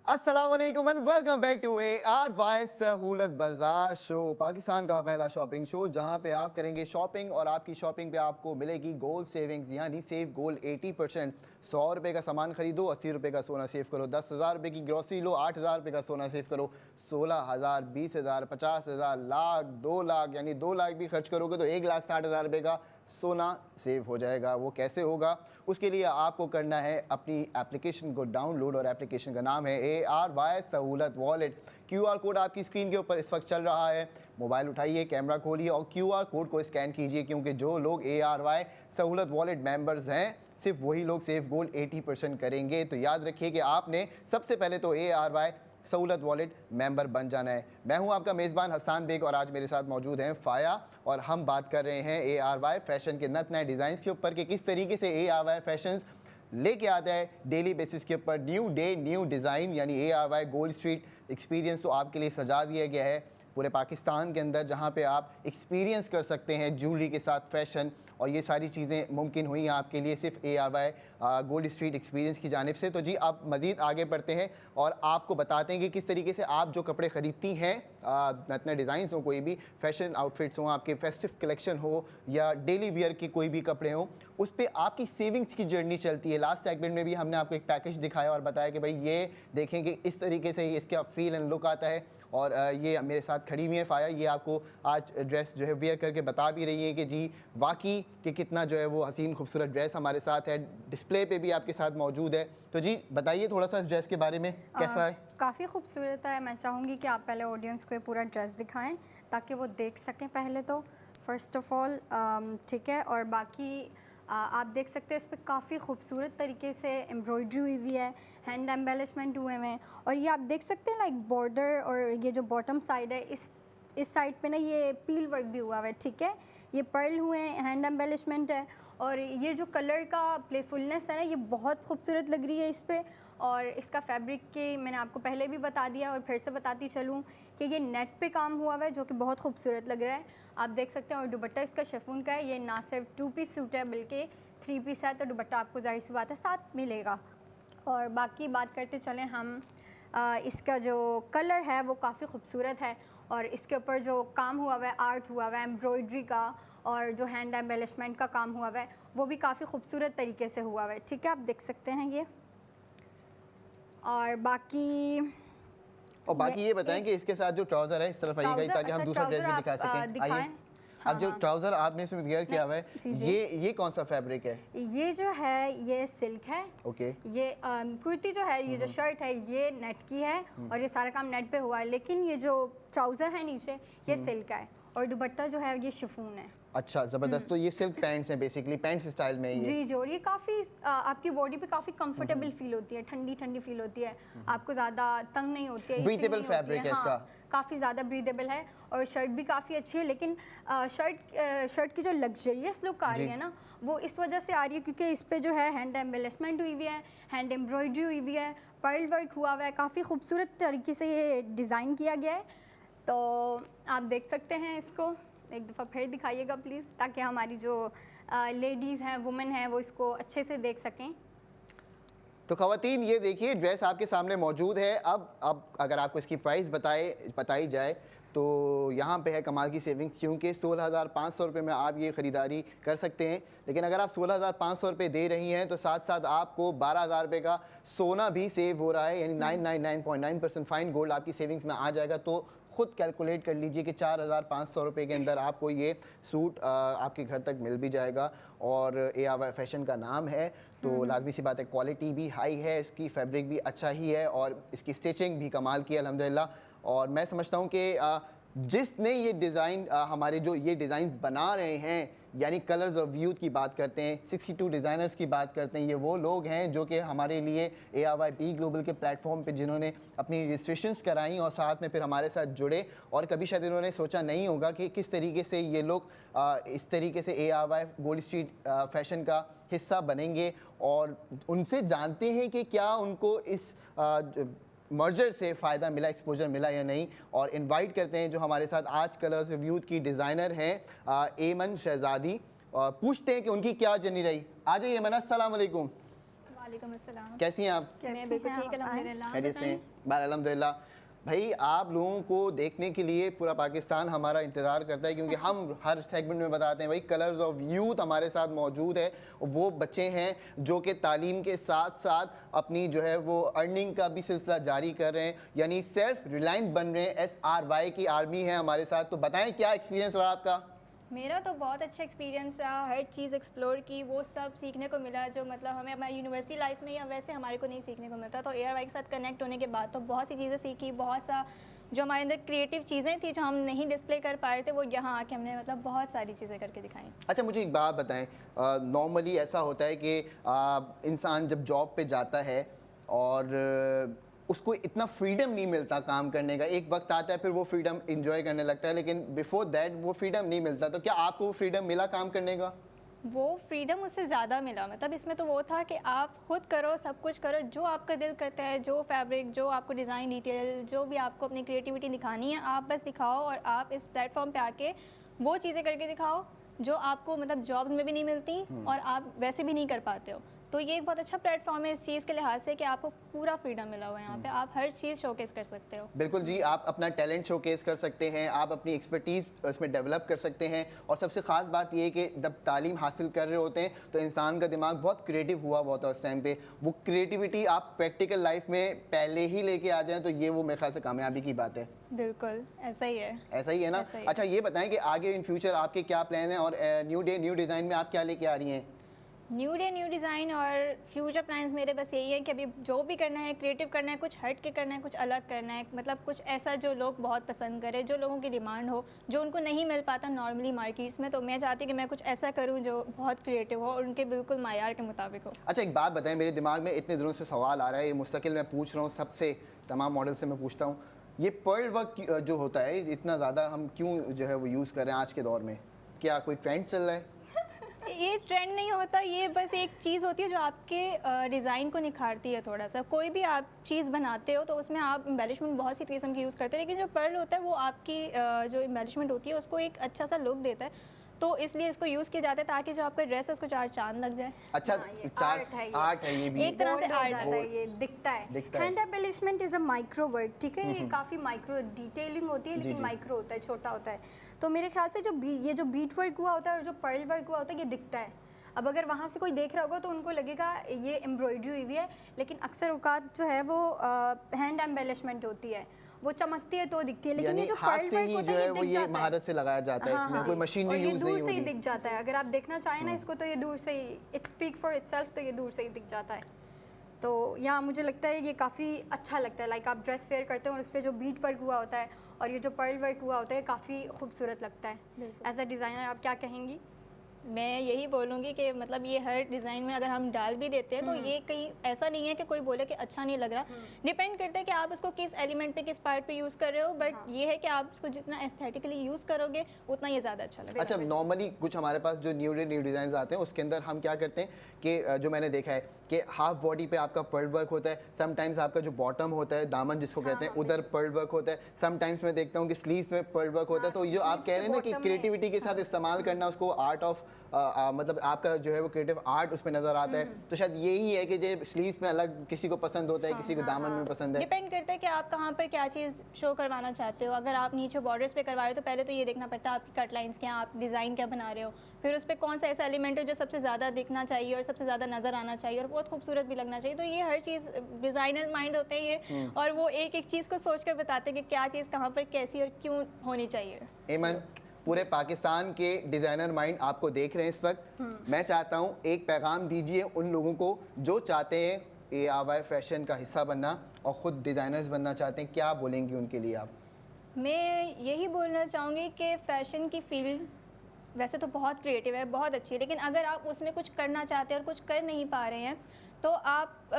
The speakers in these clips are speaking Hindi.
अस्सलाम वालेकुम and welcome back to ARY Sahulat बाजार शो, पाकिस्तान का पहला शॉपिंग शो जहां पे आप करेंगे शॉपिंग और आपकी शॉपिंग पे आपको मिलेगी गोल्ड सेविंग्स यानी सेव गोल्ड 80%। 100 रुपये का सामान खरीदो, 80 रुपये का सोना सेव करो, 10,000 रुपये की ग्रॉसरी लो, 8,000 रुपये का सोना सेव करो, 16,000, 20,000, 50,000, लाख, 2 लाख यानी 2 लाख भी खर्च करोगे तो 1,60,000 रुपये का सोना सेव हो जाएगा। वो कैसे होगा? उसके लिए आपको करना है अपनी एप्लीकेशन को डाउनलोड, और एप्लीकेशन का नाम है ARY सहूलत वॉलेट। QR कोड आपकी स्क्रीन के ऊपर इस वक्त चल रहा है। मोबाइल उठाइए, कैमरा खोलिए और QR कोड को स्कैन कीजिए, क्योंकि जो लोग ARY सहूलत वॉलेट मेंबर्स हैं सिर्फ वही लोग सेव गोल्ड 80% करेंगे। तो याद रखिए कि आपने सबसे पहले तो ARY सहूलत वॉलेट मेंबर बन जाना है। मैं हूं आपका मेज़बान हसन बेग और आज मेरे साथ मौजूद हैं फ़ाया, और हम बात कर रहे हैं ARY फैशन के नए डिज़ाइंस के ऊपर कि किस तरीके से ARY फैशंस लेके आता है डेली बेसिस के ऊपर न्यू डे न्यू डिज़ाइन, यानी ARY गोल्ड स्ट्रीट एक्सपीरियंस तो आपके लिए सजा दिया गया है पूरे पाकिस्तान के अंदर, जहां पे आप एक्सपीरियंस कर सकते हैं ज्वेलरी के साथ फैशन, और ये सारी चीज़ें मुमकिन हुई हैं आपके लिए सिर्फ ARY गोल्ड स्ट्रीट एक्सपीरियंस की जानिब से। तो जी आप मज़ीद आगे बढ़ते हैं और आपको बताते हैं कि किस तरीके से आप जो कपड़े ख़रीदती हैं, नए डिज़ाइंस हो, कोई भी फैशन आउटफिट्स हों, आपके फेस्टिव कलेक्शन हो या डेली वियर के कोई भी कपड़े हों, उस पर आपकी सेविंग्स की जर्नी चलती है। लास्ट सेगमेंट में भी हमने आपको एक पैकेज दिखाया और बताया कि भाई ये देखें कि इस तरीके से इसका फील एंड लुक आता है। और ये मेरे साथ खड़ी हुई है फ़ाया, ये आपको आज ड्रेस जो है वेयर करके बता भी रही है कि जी वाकई कि कितना जो है वो हसीन खूबसूरत ड्रेस हमारे साथ है, डिस्प्ले पे भी आपके साथ मौजूद है। तो जी बताइए थोड़ा सा इस ड्रेस के बारे में, कैसा है? काफ़ी खूबसूरत है। मैं चाहूँगी कि आप पहले ऑडियंस को ये पूरा ड्रेस दिखाएं ताकि वो देख सकें पहले तो फ़र्स्ट ऑफ़ ऑल, ठीक है। और बाकी आप देख सकते हैं इस पर काफ़ी खूबसूरत तरीके से एम्ब्रॉयडरी हुई हुई है, हैंड एम्बेलिशमेंट हुए हुए हैं, और ये आप देख सकते हैं लाइक बॉर्डर, और ये जो बॉटम साइड है इस साइड पे ना ये पील वर्क भी हुआ हुआ है, ठीक है। ये पर्ल हुए हैं, हैंड एम्बेलिशमेंट है, और ये जो कलर का प्लेफुलनेस है ना, ये बहुत खूबसूरत लग रही है इस पर। और इसका फैब्रिक के मैंने आपको पहले भी बता दिया और फिर से बताती चलूँ कि ये नेट पे काम हुआ हुआ है जो कि बहुत खूबसूरत लग रहा है, आप देख सकते हैं। और दुपट्टा इसका शिफॉन का है, ये ना सिर्फ 2 पीस सूट है बल्कि 3 पीस है, तो दुपट्टा आपको जाहिर सी बात है साथ मिलेगा। और बाकी बात करते चलें हम, इसका जो कलर है वो काफ़ी खूबसूरत है, और इसके ऊपर जो काम हुआ हुआ है, आर्ट हुआ हुआ है एम्ब्रॉयडरी का, और जो हैंड एम्बेलिशमेंट का काम हुआ हुआ है वो भी काफ़ी खूबसूरत तरीके से हुआ हुआ है, ठीक है। आप देख सकते हैं ये। और बाकी ये बताएं कि इसके साथ जो ट्राउज़र है इस तरफ आइएगा ताकि हम दूसरा ड्रेस भी दिखा सकें। आइए। अब जो ट्राउज़र आपने इसमें वियर किया हुआ है, ये कौन सा फैब्रिक है? ये जो है ये सिल्क है। ओके। ये कुर्ती जो है, ये जो शर्ट है ये नेट की है, और ये सारा काम नेट पे हुआ है, लेकिन ये जो ट्राउज़र है नीचे ये सिल्क का है, और दुपट्टा जो है ये शिफॉन है। अच्छा ज़बरदस्त। तो ये सिल्क पैंट्स हैं, बेसिकली पैंट्स स्टाइल में ये। जी जी, और ये काफ़ी आपकी बॉडी पे काफ़ी कंफर्टेबल फील होती है, ठंडी ठंडी फील होती है, आपको ज़्यादा तंग नहीं होती है, ब्रीदेबल फैब्रिक है इसका। काफ़ी ज़्यादा ब्रीदेबल है, और शर्ट भी काफ़ी अच्छी है। लेकिन शर्ट की जो लग्जरियस लुक आ रही है ना, वो इस वजह से आ रही है क्योंकि इस पर जो है हैंड एम्बेलिशमेंट हुई हुई है, हैंड एम्ब्रॉयडरी हुई हुई है, पर्ल वर्क हुआ हुआ है, काफ़ी खूबसूरत तरीके से ये डिज़ाइन किया गया है। तो आप देख सकते हैं इसको, एक दफ़ा फिर दिखाइएगा प्लीज़, ताकि हमारी जो लेडीज़ हैं, वुमेन हैं, वो इसको अच्छे से देख सकें। तो ख़वातीन ये देखिए ड्रेस आपके सामने मौजूद है। अब अगर आपको इसकी प्राइस बताई जाए तो यहाँ पे है कमाल की सेविंग्स, क्योंकि 16,500 रुपये में आप ये ख़रीदारी कर सकते हैं। लेकिन अगर आप 16,500 रुपये दे रही हैं तो साथ साथ आपको 12,000 रुपये का सोना भी सेव हो रहा है, यानी 999.9% फाइन गोल्ड आपकी सेविंग्स में आ जाएगा। तो खुद कैलकुलेट कर लीजिए कि 4,500 रुपये के अंदर आपको ये सूट आपके घर तक मिल भी जाएगा। और ARY फैशन का नाम है तो लाजमी सी बात है क्वालिटी भी हाई है, इसकी फैब्रिक भी अच्छा ही है, और इसकी स्टिचिंग भी कमाल की है अल्हम्दुलिल्लाह। और मैं समझता हूँ कि जिसने ये डिज़ाइन हमारे जो ये डिज़ाइंस बना रहे हैं, यानी कलर्स ऑफ यूथ की बात करते हैं, 62 डिज़ाइनर्स की बात करते हैं, ये वो लोग हैं जो कि हमारे लिए ARY ग्लोबल के प्लेटफॉर्म पे जिन्होंने अपनी रजिस्ट्रेशंस कराई और साथ में फिर हमारे साथ जुड़े, और कभी शायद इन्होंने सोचा नहीं होगा कि किस तरीके से ये लोग इस तरीके से ARY गोल्ड स्ट्रीट फैशन का हिस्सा बनेंगे, और उनसे जानते हैं कि क्या उनको इस मर्जर से फ़ायदा मिला, एक्सपोजर मिला या नहीं। और इनवाइट करते हैं जो हमारे साथ आज कलर्स ऑफ यूथ की डिज़ाइनर हैं एमन शहजादी, पूछते हैं कि उनकी क्या जर्नी रही। आ जाइए एमन, अस्सलाम वालेकुम। वालेकुम अस्सलाम। कैसी हैं आप? मैं बिल्कुल ठीक, अल्हम्दुलिल्लाह। खैरियत से? बाल अल्हम्दुलिल्लाह। भाई आप लोगों को देखने के लिए पूरा पाकिस्तान हमारा इंतज़ार करता है, क्योंकि हम हर सेगमेंट में बताते हैं भाई कलर्स ऑफ यूथ हमारे साथ मौजूद है। वो बच्चे हैं जो कि तालीम के साथ साथ अपनी जो है वो अर्निंग का भी सिलसिला जारी कर रहे हैं, यानी सेल्फ रिलायंट बन रहे हैं। SRY की आर्मी है हमारे साथ। तो बताएं क्या एक्सपीरियंस रहा आपका? मेरा तो बहुत अच्छा एक्सपीरियंस रहा, हर चीज़ एक्सप्लोर की, वो सब सीखने को मिला जो मतलब हमें हमारी यूनिवर्सिटी लाइफ में या वैसे हमारे को नहीं सीखने को मिलता। तो ARY के साथ कनेक्ट होने के बाद तो बहुत सी चीज़ें सीखी, बहुत सा जो हमारे अंदर क्रिएटिव चीज़ें थी जो हम नहीं डिस्प्ले कर पा रहे थे, वो यहाँ आके हमने मतलब बहुत सारी चीज़ें करके दिखाई। अच्छा मुझे एक बात बताएं, नॉर्मली ऐसा होता है कि इंसान जब जॉब पे जाता है और उसको इतना फ्रीडम नहीं मिलता काम करने का। एक वक्त आता है फिर वो फ्रीडम इंजॉय करने लगता है, लेकिन बिफोर दैट वो फ्रीडम नहीं मिलता। तो क्या आपको वो फ्रीडम मिला काम करने का? वो फ्रीडम उससे ज़्यादा मिला। मतलब इसमें तो वो था कि आप खुद करो, सब कुछ करो जो आपका दिल करता है, जो फैब्रिक, जो आपको डिज़ाइन डिटेल, जो भी आपको अपनी क्रिएटिविटी दिखानी है, आप बस दिखाओ। और आप इस प्लेटफॉर्म पे आके वो चीज़ें करके दिखाओ जो आपको मतलब जॉब्स में भी नहीं मिलती और आप वैसे भी नहीं कर पाते हो। तो ये एक बहुत अच्छा प्लेटफॉर्म है इस चीज़ के लिहाज से कि आपको पूरा फ्रीडम मिला हुआ है यहाँ पे, आप हर चीज़ शोकेस कर सकते हो। बिल्कुल जी, आप अपना टैलेंट शोकेस कर सकते हैं, आप अपनी एक्सपर्टीज़ इसमें डेवलप कर सकते हैं। और सबसे ख़ास बात ये है कि जब तालीम हासिल कर रहे होते हैं तो इंसान का दिमाग बहुत क्रिएटिव हुआ होता है उस टाइम पे। वो क्रिएटिविटी आप प्रैक्टिकल लाइफ में पहले ही लेके आ जाएं तो ये वो मेरे ख्याल से कामयाबी की बात है। बिल्कुल ऐसा ही है। ऐसा ही है ना? ऐसा ही है। अच्छा ये बताएं कि आगे इन फ्यूचर आपके क्या प्लान हैं और न्यू डे न्यू डिज़ाइन में आप क्या लेके आ रही हैं? न्यू डे न्यू डिज़ाइन और फ्यूचर प्लान्स मेरे बस यही है कि अभी जो भी करना है क्रिएटिव करना है, कुछ हट के करना है, कुछ अलग करना है। मतलब कुछ ऐसा जो लोग बहुत पसंद करें, जो लोगों की डिमांड हो, जो उनको नहीं मिल पाता नॉर्मली मार्केट्स में। तो मैं चाहती हूँ कि मैं कुछ ऐसा करूँ जो बहुत क्रिएटिव हो और उनके बिल्कुल मायार के मुताबिक हो। अच्छा एक बात बताएं, मेरे दिमाग में इतने दिनों से सवाल आ रहा है, ये मुस्तकिल मैं पूछ रहा हूँ सबसे, तमाम मॉडल से मैं पूछता हूँ, ये पर्ल वर्क जो होता है इतना ज़्यादा हम क्यों जो है वो यूज़ कर रहे हैं आज के दौर में? क्या कोई ट्रेंड चल रहा है? ये ट्रेंड नहीं होता, ये बस एक चीज़ होती है जो आपके डिज़ाइन को निखारती है थोड़ा सा। कोई भी आप चीज़ बनाते हो तो उसमें आप एम्बेलिशमेंट बहुत सी किस्म की यूज़ करते हैं, लेकिन जो पर्ल होता है वो आपकी जो एम्बेलिशमेंट होती है उसको एक अच्छा सा लुक देता है। तो इसलिए इसको यूज़ किया जाता है ताकि जो आपका ड्रेस है उसको चार चांद लग जाए। अच्छा हाँ, ये चार art है ये। आर्ट है ये भी। एक तरह से Bold हो art जाता है, ये दिखता है। दिखता है। Hand embellishment is a micro work, ठीक है? ये काफ़ी माइक्रो डिटेलिंग होती है, जी, लेकिन जी। माइक्रो होता है, छोटा होता है। तो मेरे ख्याल से ये जो बीट वर्क हुआ होता है और जो पर्ल वर्क हुआ होता है, ये दिखता है। अब अगर वहाँ से कोई देख रहा होगा तो उनको लगेगा ये एम्ब्रॉयडरी हुई हुई है, लेकिन अक्सर औकात जो है वो हैंड एम्बेलिशमेंट होती है, वो चमकती है तो दिखती है। लेकिन यानी ये जो हाथ पर्ल से वर्क ही होता जो है है ये वो दिख ये जाता है। महारत से लगाया जाता है, हाँ, इसमें हाँ, कोई मशीन और भी ये यूज़ दूर नहीं से ही होती। दिख जाता है। अगर आप देखना चाहें ना इसको तो ये दूर से ही, इट स्पीक फॉर इटसेल्फ, तो ये दूर से ही दिख जाता है। तो यहाँ मुझे लगता है ये काफ़ी अच्छा लगता है। लाइक आप ड्रेस वेयर करते हो और उस पर जो बीट वर्क हुआ होता है और ये जो पर्ल वर्क हुआ होता है काफ़ी खूबसूरत लगता है। बिल्कुल। एज अ डिज़ाइनर आप क्या कहेंगी? मैं यही बोलूँगी कि मतलब ये हर डिज़ाइन में अगर हम डाल भी देते हैं तो ये कहीं ऐसा नहीं है कि कोई बोले कि अच्छा नहीं लग रहा। डिपेंड करता है कि आप उसको किस एलिमेंट पे, किस पार्ट पे यूज़ कर रहे हो। बट ये है कि आप उसको जितना एस्थेटिकली यूज़ करोगे उतना ये ज़्यादा अच्छा लगेगा। अच्छा नॉर्मली कुछ हमारे पास जो न्यू डिज़ाइन आते हैं उसके अंदर हम क्या करते हैं कि जो मैंने देखा है कि हाफ बॉडी पे आपका पर्ल वर्क होता है, समटाइम्स आपका जो बॉटम होता है, दामन जिसको कहते हैं, उधर पर्ल वर्क होता है, समटाइम्स मैं देखता हूँ कि स्लीव्स में पर्ल वर्क होता है। तो जो आप कह रहे हैं ना कि bottom में, क्रिएटिविटी के साथ इस्तेमाल करना, उसको आर्ट ऑफ मतलब आपका जो है वो क्रिएटिव आर्ट उसमें नज़र आता है। तो शायद यही है कि जो स्लीव्स में अलग किसी को पसंद होता है, किसी को दामन में पसंद है। डिपेंड करता है कि आप कहाँ पर क्या चीज़ शो करवाना चाहते हो। अगर आप नीचे बॉर्डर्स पे करवा रहे हो तो पहले तो ये देखना पड़ता है आपकी कट लाइंस क्या हैं, आप डिज़ाइन क्या बना रहे हो, फिर उस पर कौन सा ऐसा एलिमेंट है जो सबसे ज़्यादा दिखना चाहिए और सबसे ज़्यादा नज़र आना चाहिए और बहुत खूबसूरत भी लगना चाहिए। तो ये हर चीज़ डिज़ाइनर माइंड होते हैं ये, और वो एक एक चीज़ को सोच कर बताते हैं कि क्या चीज़ कहाँ पर कैसी और क्यों होनी चाहिए। एमन, पूरे पाकिस्तान के डिज़ाइनर माइंड आपको देख रहे हैं इस वक्त। मैं चाहता हूँ एक पैगाम दीजिए उन लोगों को जो चाहते हैं ARY फैशन का हिस्सा बनना और ख़ुद डिज़ाइनर्स बनना चाहते हैं, क्या बोलेंगी उनके लिए आप? मैं यही बोलना चाहूँगी कि फ़ैशन की फील्ड वैसे तो बहुत क्रिएटिव है, बहुत अच्छी है, लेकिन अगर आप उसमें कुछ करना चाहते हैं और कुछ कर नहीं पा रहे हैं तो आप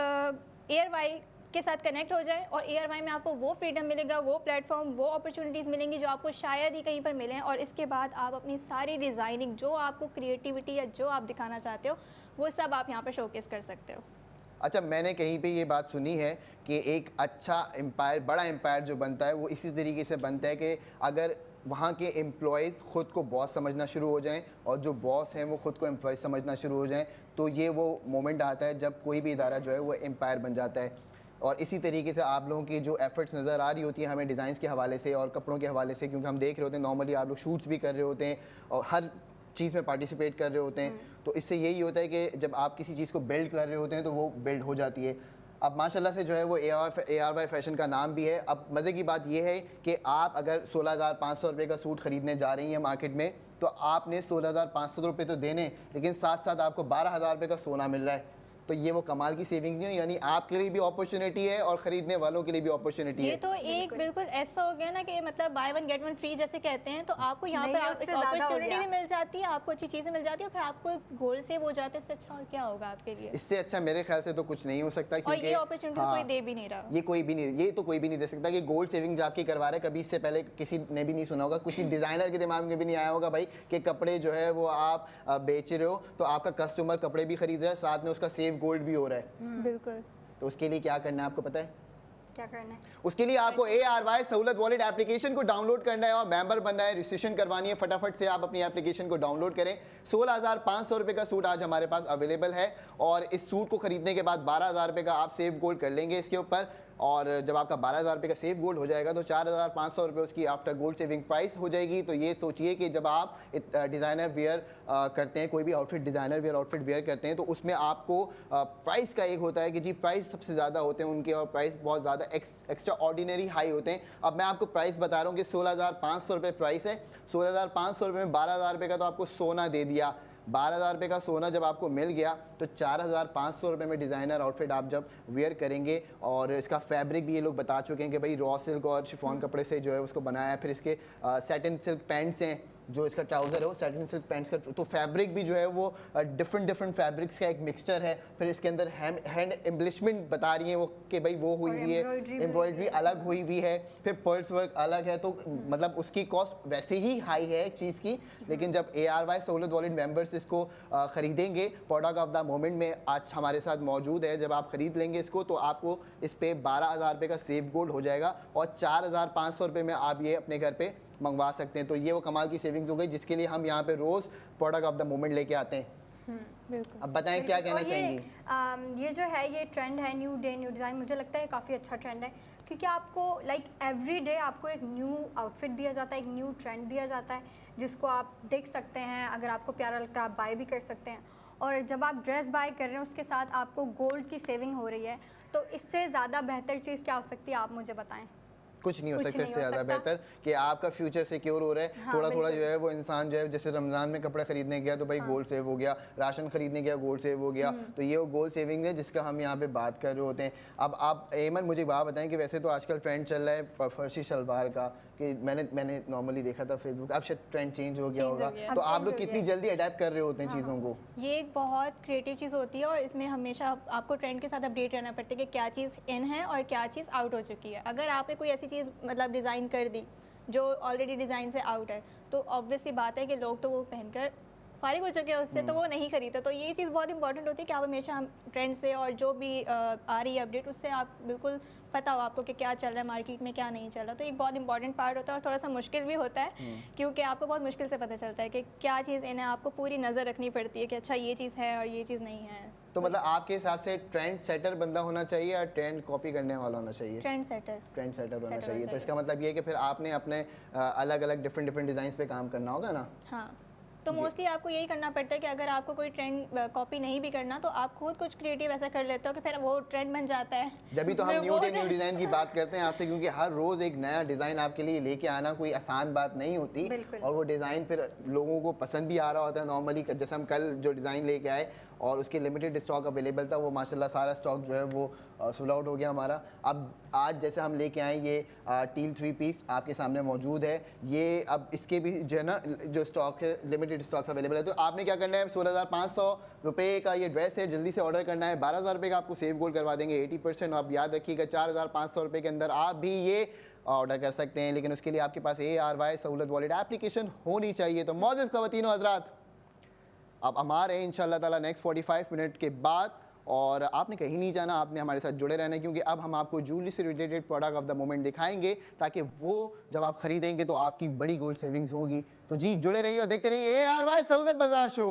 ARY के साथ कनेक्ट हो जाएं और ARY में आपको वो फ्रीडम मिलेगा, वो प्लेटफॉर्म, वो अपॉर्चुनिटीज़ मिलेंगी जो आपको शायद ही कहीं पर मिलें। और इसके बाद आप अपनी सारी डिज़ाइनिंग, जो आपको क्रिएटिविटी या जो आप दिखाना चाहते हो, वो सब आप यहाँ पर शोकेस कर सकते हो। अच्छा मैंने कहीं पे ये बात सुनी है कि एक अच्छा एम्पायर, बड़ा एम्पायर जो बनता है वो इसी तरीके से बनता है कि अगर वहाँ के एम्प्लॉयज़ ख़ुद को बॉस समझना शुरू हो जाएं और जो बॉस हैं वो ख़ुद को एम्प्लॉय समझना शुरू हो जाएं, तो ये वो मोमेंट आता है जब कोई भी इदारा जो है वो एम्पायर बन जाता है। और इसी तरीके से आप लोगों की जो एफर्ट्स नज़र आ रही होती है हमें डिज़ाइंस के हवाले से और कपड़ों के हवाले से, क्योंकि हम देख रहे होते हैं नॉर्मली आप लोग शूट्स भी कर रहे होते हैं और हर चीज़ में पार्टिसिपेट कर रहे होते हैं, तो इससे यही होता है कि जब आप किसी चीज़ को बिल्ड कर रहे होते हैं तो वो बिल्ड हो जाती है। अब माशाल्लाह से जो है वो ARY फैशन का नाम भी है। अब मज़े की बात यह है कि आप अगर 16,500 रुपये का सूट ख़रीदने जा रही हैं मार्केट में, तो आपने 16,500 रुपये तो देने, लेकिन साथ साथ आपको 12,000 रुपये का सोना मिल रहा है। तो ये वो कमाल की सेविंग्स नहीं है, यानी आपके लिए भी अपॉर्चुनिटी है और ख़रीदने वालों के लिए भी अपॉर्चुनिटी ये है। तो एक बिल्कुल ऐसा हो गया ना कि मतलब by one get one free जैसे कहते हैं, तो आपको यहाँ नहीं, पर उससे एक ज़्यादा हो अपॉर्चुनिटी गया। भी मिल जाती है, आपको अच्छी चीज़ें मिल जाती है और फिर आपको गोल सेव हो जाते हैं। इससे अच्छा और क्या होगा आपके लिए? इससे अच्छा मेरे ख्याल से तो कुछ नहीं हो सकता, और क्योंकि ये अपॉर्चुनिटी हाँ, कोई दे भी नहीं रहा। ये कोई भी नहीं, ये तो कोई भी नहीं दे सकता कि गोल्ड सेविंग्स आपकी करवा रहे। कभी इससे पहले किसी ने भी नहीं सुना होगा, किसी डिज़ाइनर के दिमाग में भी नहीं आया होगा भाई कि कपड़े जो है वो आप बेच रहे हो तो आपका कस्टमर कपड़े भी खरीद रहा है, साथ में उसका सेव गोल्ड भी हो रहा है। बिल्कुल। तो उसके लिए क्या करना है आपको पता है? क्या करना है? उसके लिए आपको ARY सहूलत वॉलेट एप्लीकेशन को डाउनलोड करना है और मेंबर बनना है, रजिस्ट्रेशन करवानी है। फटाफट से आप अपनी एप्लीकेशन को डाउनलोड करें। 16,500 रुपये का सूट आज हमारे पास अवेलेबल है और इस सूट को खरीदने के बाद 12,000 रुपये का आप सेव गोल्ड कर लेंगे इसके ऊपर, और जब आपका 12,000 रुपये का सेव गोल्ड हो जाएगा तो 4,500 रुपये उसकी आफ्टर गोल्ड सेविंग प्राइस हो जाएगी। तो ये सोचिए कि जब आप डिज़ाइनर वेयर करते हैं, कोई भी outfit designer wear outfit wear करते हैं, तो उसमें आपको प्राइस का एक होता है कि जी प्राइस सबसे ज़्यादा होते हैं उनके और प्राइस बहुत ज़्यादा एक्स्ट्रा ऑर्डिनरी हाई होते हैं। अब मैं आपको प्राइस बता रहा हूँ कि 16,500 रुपये प्राइस है। 16,500 रुपये में 12,000 रुपये का तो आपको सोना दे दिया। 12,000 रुपये का सोना जब आपको मिल गया तो 4,500 रुपये में डिज़ाइनर आउटफिट आप जब वेयर करेंगे, और इसका फैब्रिक भी ये लोग बता चुके हैं कि भाई रॉ सिल्क और शिफॉन कपड़े से जो है उसको बनाया है। फिर इसके सैटिन सिल्क पैंट्स हैं, जो इसका ट्राउज़र है वो सैटिन सिल्क पैंट्स का, तो फैब्रिक भी जो है वो डिफरेंट फैब्रिक्स का एक मिक्सचर है। फिर इसके अंदर हैंड एम्बलिशमेंट बता रही हैं वो कि भाई वो हुई और हुई है, embroidery भी एम्ब्रॉयडरी अलग हुई हुई है, फिर पर्ल्स वर्क अलग है। तो मतलब उसकी कॉस्ट वैसे ही हाई है एक चीज़ की, लेकिन जब ARY सहूलत वॉलेट मेंबर्स इसको ख़रीदेंगे, प्रोडक्ट ऑफ द मोमेंट में आज हमारे साथ मौजूद है, जब आप ख़रीद लेंगे इसको तो आपको इस पे 12,000 रुपये का सेव गोल्ड हो जाएगा और 4,500 रुपये में आप ये अपने घर पे मंगवा सकते हैं। तो ये वो कमाल की सेविंग्स हो गई जिसके लिए हम यहाँ पे रोज़ प्रोडक्ट ऑफ द मोमेंट लेके आते हैं। बिल्कुल। अब बताएं क्या कहना और चाहेंगी? ये जो है ये ट्रेंड है न्यू डे न्यू डिज़ाइन, मुझे लगता है काफ़ी अच्छा ट्रेंड है, क्योंकि आपको लाइक एवरी डे आपको एक न्यू आउटफिट दिया जाता है, एक न्यू ट्रेंड दिया जाता है जिसको आप देख सकते हैं। अगर आपको प्यारा लगता है आप बाय भी कर सकते हैं, और जब आप ड्रेस बाय कर रहे हैं उसके साथ आपको गोल्ड की सेविंग हो रही है, तो इससे ज़्यादा बेहतर चीज़ क्या हो सकती है, आप मुझे बताएं। कुछ नहीं हो कुछ सकता नहीं इससे हो ज़्यादा सकता। बेहतर कि आपका फ्यूचर सिक्योर हो रहा है। हाँ, थोड़ा थोड़ा बिल्कुल। जो है वो इंसान जो है, जैसे रमज़ान में कपड़े खरीदने गया तो भाई गोल्ड सेव हो गया, राशन खरीदने गया गोल्ड सेव हो गया, तो ये वो गोल्ड सेविंग है जिसका हम यहाँ पे बात कर रहे होते हैं। अब आप एमन मुझे बात बताएं कि वैसे तो आजकल ट्रेंड चल रहा है फर्शी शलवार का, कि मैंने नॉर्मली देखा था फेसबुक, अब शायद ट्रेंड चेंज हो गया Change हो होगा, गया। तो अब आप change लोग हो कितनी गया। जल्दी अडेप्ट कर रहे होते हैं चीज़ों को? ये एक बहुत क्रिएटिव चीज़ होती है और इसमें हमेशा आपको ट्रेंड के साथ अपडेट रहना पड़ता है कि क्या चीज़ इन है और क्या चीज़ आउट हो चुकी है। अगर आपने कोई ऐसी चीज़ मतलब डिज़ाइन कर दी जो ऑलरेडी डिज़ाइन से आउट है, तो ऑब्वियस सी बात है कि लोग तो वो पहनकर फारिग हो चुके हैं उससे, तो वो नहीं खरीदते। तो ये चीज़ बहुत इंपॉर्टेंट होती है कि आप हमेशा हम ट्रेंड से और जो भी आ रही है अपडेट उससे आप बिल्कुल पता हो आपको कि क्या चल रहा है मार्केट में, क्या नहीं चल रहा। तो एक बहुत इंपॉर्टेंट पार्ट होता है और थोड़ा सा मुश्किल भी होता है, क्योंकि आपको बहुत मुश्किल से पता चलता है कि क्या चीज़ इन है। आपको पूरी नज़र रखनी पड़ती है कि अच्छा ये चीज़ है और ये चीज़ नहीं है। तो मतलब आपके हिसाब से ट्रेंड सेटर बंदा होना चाहिए या ट्रेंड कॉपी करने वाला होना चाहिए? Trend setter. ट्रेंड सेटर होना Setter चाहिए। होना तो इसका मतलब ये है कि फिर आपने अपने अलग अलग डिफरेंट डिज़ाइन पे काम करना होगा ना? हाँ, तो मोस्टली आपको यही करना पड़ता है कि अगर आपको कोई ट्रेंड कॉपी नहीं भी करना तो आप खुद कुछ क्रिएटिव ऐसा कर लेते हो कि फिर वो ट्रेंड बन जाता है। जब तो फिर हम न्यू वो डे न्यू डिज़ाइन की बात करते हैं आपसे, क्योंकि हर रोज़ एक नया डिज़ाइन आपके लिए लेके आना कोई आसान बात नहीं होती, बिल्कुल। और वो डिज़ाइन फिर लोगों को पसंद भी आ रहा होता है नॉर्मली। जैसे हम कल जो डिज़ाइन लेके आए और उसके लिमिटेड स्टॉक अवेलेबल था, वो माशाल्लाह सारा स्टॉक जो है वो सोल्ड आउट हो गया हमारा। अब आज जैसे हम लेके आए ये टील 3 पीस आपके सामने मौजूद है, ये अब इसके भी जो है ना जो स्टॉक है लिमिटेड स्टॉक अवेलेबल है। तो आपने क्या करना है, 16,500 रुपये का ये ड्रेस है, जल्दी से ऑर्डर करना है। 12,000 रुपये का आपको सेव गोल्ड करवा देंगे 80%। आप याद रखिएगा 4,500 रुपये के अंदर आप भी ये ऑर्डर कर सकते हैं, लेकिन उसके लिए आपके पास ARY सहूलत वॉलेट एप्लीकेशन होनी चाहिए। तो मौजूद ख़वातीनो हज़रात, अब हमारे इंशाल्लाह ताला नेक्स्ट 45 मिनट के बाद, और आपने कहीं नहीं जाना, आपने हमारे साथ जुड़े रहना है, क्योंकि अब हम आपको ज्वेलरी से related product of the moment दिखाएंगे, ताकि वो जब आप खरीदेंगे तो आपकी बड़ी गोल्ड सेविंग्स होगी। तो जी जुड़े रहिए और देखते रहिए ARY सहूलत बाजार शो।